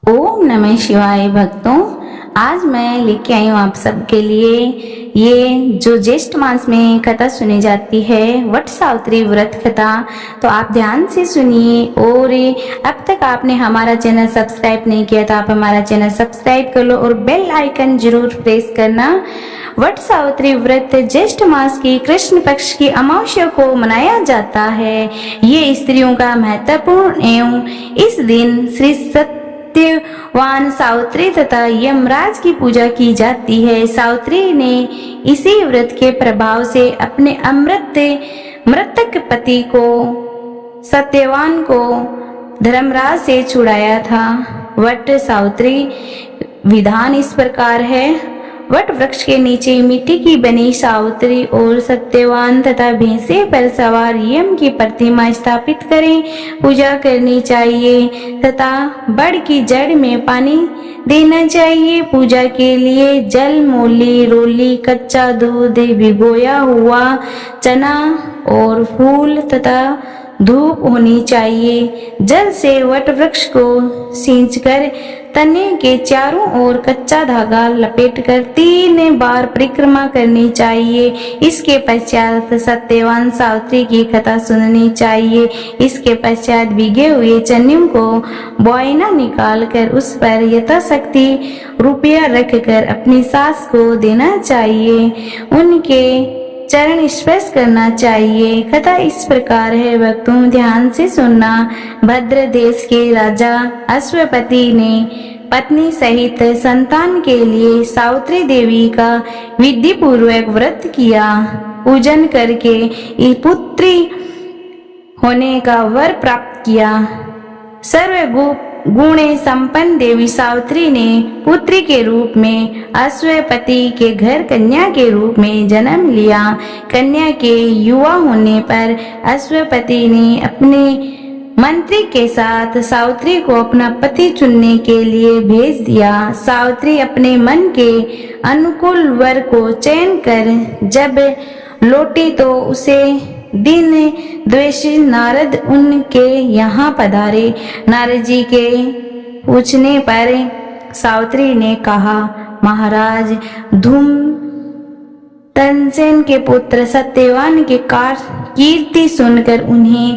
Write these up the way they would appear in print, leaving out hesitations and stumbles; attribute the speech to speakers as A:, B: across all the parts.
A: ओम नमः शिवाय भक्तों। आज मैं लेके आई हूँ आप सबके लिए ये जो ज्येष्ठ मास में कथा सुनी जाती है वट सावित्री व्रत कथा। तो आप ध्यान से सुनिए। और अब तक आपने हमारा चैनल सब्सक्राइब नहीं किया तो आप हमारा चैनल सब्सक्राइब कर लो और बेल आइकन जरूर प्रेस करना। वट सावित्री व्रत ज्येष्ठ मास की कृष्ण पक्ष की अमावस्या को मनाया जाता है। ये स्त्रियों का महत्वपूर्ण एवं इस दिन श्री सत्यवान सावित्री तथा यमराज की पूजा की जाती है। सावित्री ने इसी व्रत के प्रभाव से अपने मृतक पति को सत्यवान को धर्मराज से छुड़ाया था। वट सावित्री विधान इस प्रकार है। वट वृक्ष के नीचे मिट्टी की बनी सावित्री और सत्यवान तथा भैंसे पर सवार यम की प्रतिमा स्थापित करें। पूजा करनी चाहिए तथा बड़ की जड़ में पानी देना चाहिए। पूजा के लिए जल, मूली, रोली, कच्चा दूध, भिगोया हुआ चना और फूल तथा धूप होनी चाहिए। जल से वट वृक्ष को सींचकर तने के चारों ओर कच्चा धागा लपेटकर 3 बार परिक्रमा करनी चाहिए। इसके पश्चात सत्यवान सावित्री की कथा सुननी चाहिए। इसके पश्चात भीगे हुए चन्नियों को बोइना निकालकर उस पर यथाशक्ति रुपया रखकर अपनी सास को देना चाहिए। उनके चरण स्पर्श करना चाहिए। कथा इस प्रकार है, भक्तों ध्यान से सुनना। भद्र देश के राजा अश्वपति ने पत्नी सहित संतान के लिए सावित्री देवी का विधि पूर्वक व्रत किया। पूजन करके पुत्री होने का वर प्राप्त किया। गुणे संपन्न देवी सावित्री ने पुत्री के रूप में अश्वपति के घर कन्या के रूप में जन्म लिया। कन्या के युवा होने पर अश्वपति ने अपने मंत्री के साथ सावित्री को अपना पति चुनने के लिए भेज दिया। सावित्री अपने मन के अनुकूल वर को चयन कर जब लौटी तो उसे दिन द्वेषी नारद उनके यहाँ पधारे। नारद जी के पूछने पर सावित्री ने कहा, महाराज, धूम तनसेन के पुत्र सत्यवान के कीर्ति सुनकर उन्हें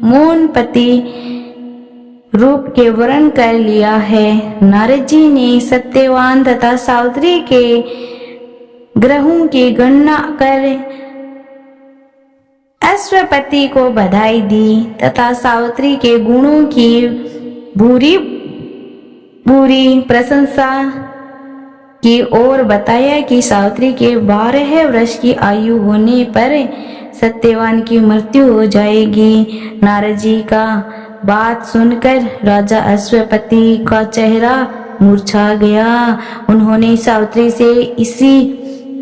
A: मौन पति रूप के वर्ण कर लिया है। नारद जी ने सत्यवान तथा सावित्री के ग्रहों की गणना कर अश्वपति को बधाई दी तथा सावित्री के गुणों की भूरी प्रशंसा की और बताया कि सावित्री के 12 वर्ष की आयु होने पर सत्यवान की मृत्यु हो जाएगी। नारद जी का बात सुनकर राजा अश्वपति का चेहरा मुरझा गया। उन्होंने सावित्री से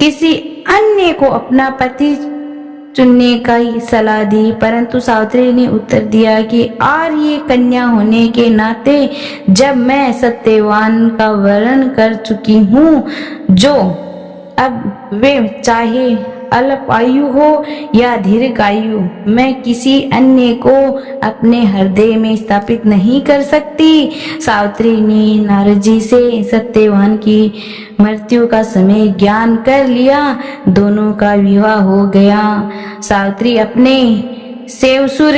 A: किसी अन्य को अपना पति चुनने का सलाह दी, परंतु सावित्री ने उत्तर दिया कि आर्य कन्या होने के नाते जब मैं सत्यवान का वर्ण कर चुकी हूँ, जो अब वे चाहे अल्पायु हो या दीर्घायु, मैं किसी अन्य को अपने हृदय में स्थापित नहीं कर सकती। सावित्री ने नारद जी से सत्यवान की मृत्यु का समय ज्ञान कर लिया। दोनों का विवाह हो गया। सावित्री अपने सेवसुर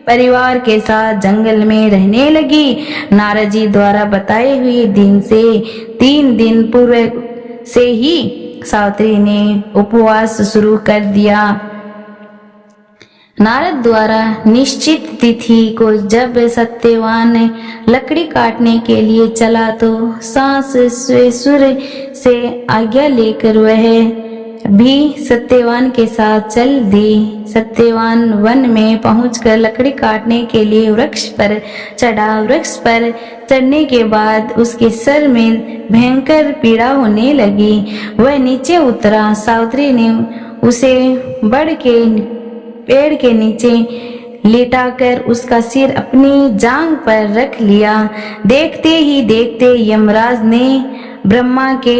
A: परिवार के साथ जंगल में रहने लगी। नारद जी द्वारा बताए हुए दिन से 3 दिन पूर्व से ही सावित्री ने उपवास शुरू कर दिया। नारद द्वारा निश्चित तिथि को जब सत्यवान लकड़ी काटने के लिए चला तो सास ससुर से आज्ञा लेकर वह भी सत्यवान के साथ चल दी। सत्यवान वन में पहुंचकर लकड़ी काटने के लिए वृक्ष पर चढ़ा। वृक्ष पर चढ़ने के बाद उसके सर में भयंकर पीड़ा होने लगी। वह नीचे उतरा। सावित्री ने उसे बड़ के पेड़ के नीचे लेटाकर उसका सिर अपनी जांघ पर रख लिया। देखते ही देखते यमराज ने ब्रह्मा के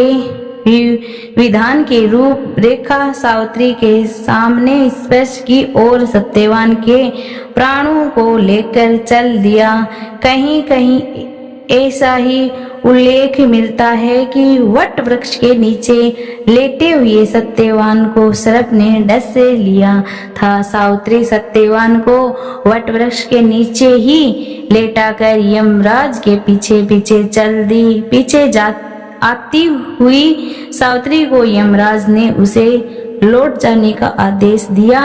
A: विधान की रूप रेखा सावित्री के सामने स्पर्श की और सत्यवान के प्राणों को लेकर चल दिया। कहीं कहीं ऐसा ही उल्लेख मिलता है कि वट वृक्ष के नीचे लेटे हुए सत्यवान को सर्प ने डस से लिया था। सावित्री सत्यवान को वट वृक्ष के नीचे ही लेटा कर यमराज के पीछे पीछे चल दी। पीछे आती हुई सावित्री को यमराज ने उसे लौट जाने का आदेश दिया।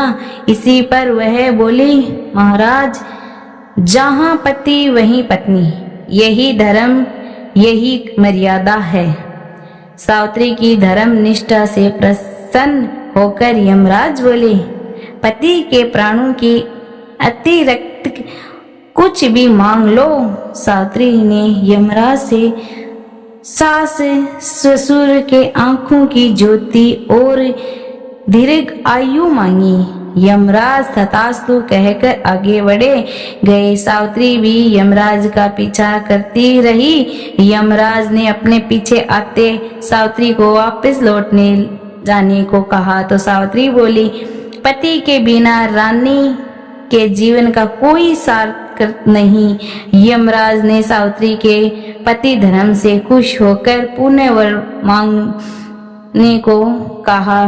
A: इसी पर वह बोली, महाराज, जहाँ पति वहीं पत्नी, यही धर्म, यही मर्यादा है। सावित्री की धर्म निष्ठा से प्रसन्न होकर यमराज बोले, पति के प्राणों की अतिरिक्त कुछ भी मांग लो। सावित्री ने यमराज से सास ससुर के आंखों की ज्योति और दीर्घ आयु मांगी। यमराज तथास्तु कहकर आगे बढ़े गए। सावित्री भी यमराज का पीछा करती रही। यमराज ने अपने पीछे आते सावित्री को वापस लौटने जाने को कहा तो सावित्री बोली, पति के बिना रानी के जीवन का कोई सार्थक नहीं। यमराज ने सावित्री के पति धर्म से खुश होकर पुण्य वर मांगने को कहा।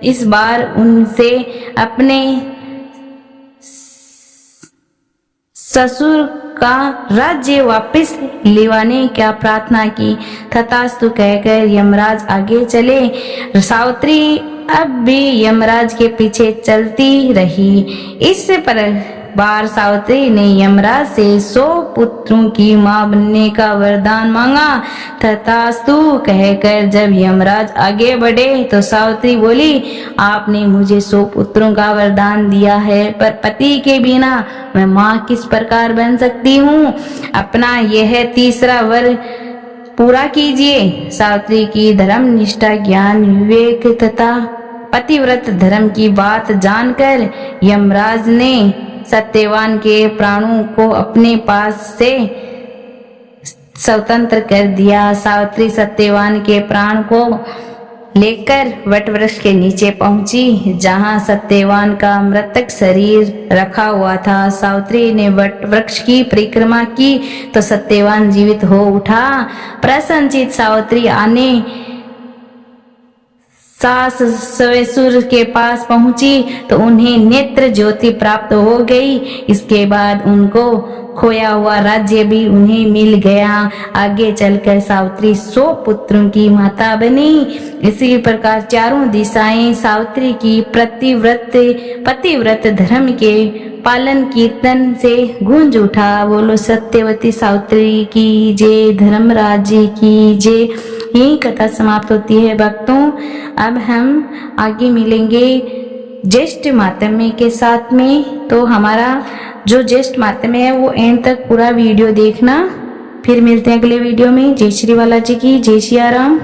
A: इस बार उनसे अपने ससुर का राज्य वापस लिवाने की प्रार्थना की। तथास्तु कहकर यमराज आगे चले। सावित्री अब भी यमराज के पीछे चलती रही। इस बार सावित्री ने यमराज से 100 पुत्रों की मां बनने का वरदान मांगा। तथास्तु कहकर जब यमराज आगे बढ़े तो सावित्री बोली, आपने मुझे 100 पुत्रों का वरदान दिया है, पर पति के बिना मैं मां किस प्रकार बन सकती हूँ? अपना यह तीसरा वर पूरा कीजिए। सावित्री की धर्म निष्ठा, ज्ञान, विवेक तथा पतिव्रत धर्म की बात जानकर यमराज ने सत्यवान के प्राणों को अपने पास से स्वतंत्र कर दिया। सावित्री सत्यवान के प्राण को लेकर वटवृक्ष के नीचे पहुंची, जहां सत्यवान का मृतक शरीर रखा हुआ था। सावित्री ने वटवृक्ष की परिक्रमा की तो सत्यवान जीवित हो उठा। प्रसन्नचित सावित्री आने सास ससुर के पास पहुंची तो उन्हें नेत्र ज्योति प्राप्त हो गई। इसके बाद उनको खोया हुआ राज्य भी उन्हें मिल गया। आगे चलकर सावित्री 100 पुत्रों की माता बनी। इसी प्रकार चारों दिशाएं सावित्री की पतिव्रत धर्म के पालन कीर्तन से गूंज उठा। बोलो सत्यवती सावित्री की जय, धर्मराज जी की जय। यही कथा समाप्त होती है भक्तों। अब हम आगे मिलेंगे ज्येष्ठ मातम्य के साथ में। तो हमारा जो ज्येष्ठ मातम्य है वो एंड तक पूरा वीडियो देखना। फिर मिलते हैं अगले वीडियो में। जय श्री बालाजी की जय, सिया राम।